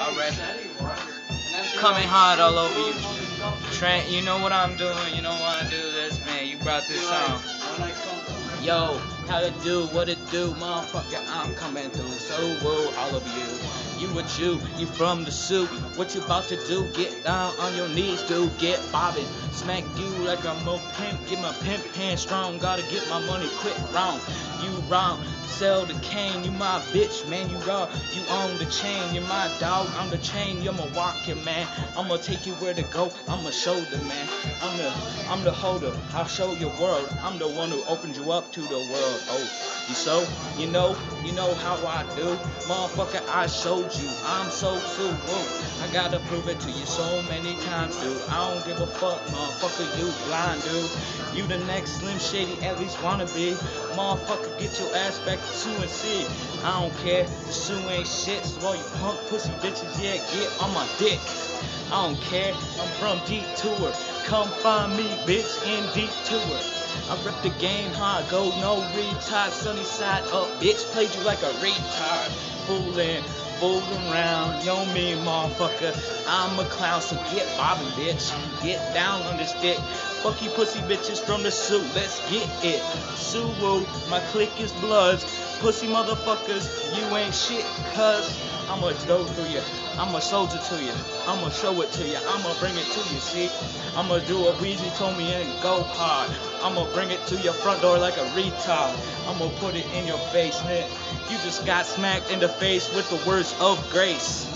already. Coming hard all over you. Trent, you know what I'm doing. You know why I do this, man. You brought this song. Yo, how it do, what it do, motherfucker, I'm coming through, so woo, all of you. You a Jew, you from the soup, what you about to do? Get down on your knees, dude, get bobbing. Smack you like a mo pimp, get my pimp hand strong, gotta get my money quick, wrong. You wrong, sell the cane, you my bitch, man, you raw, you own the chain, you're my dog, I'm the chain, you're my walking, man. I'ma take you where to go, I'm a shoulder, man. I'm the holder, I'll show your world, I'm the one who opened you up to the world. Oh, you know how I do. Motherfucker, I showed you. I'm so woo. I gotta prove it to you so many times, dude. I don't give a fuck, motherfucker, you blind, dude. You the next Slim Shady, at least wanna be. Motherfucker, get your ass back to Sue and C. I don't care, Sue ain't shit, so all you punk pussy bitches, yeah, get on my dick. I don't care, I'm from Detour. Come find me, bitch, in Detour. I rep the game, how I go, no retard, sunny side up, bitch, played you like a retard, fooling around, you know me, motherfucker, I'm a clown, so get bobbing, bitch, get down on this dick, fuck you pussy bitches from the suit, let's get it, Suwoo, my clique is bloods, pussy motherfuckers, you ain't shit, cuz, I'ma go through you, I'ma soldier to you, I'ma show it to you, I'ma bring it to you, see, I'ma do what Weezy told me and go hard, I'ma bring it to your front door like a retard, I'ma put it in your face, man, you just got smacked in the face with the words of grace.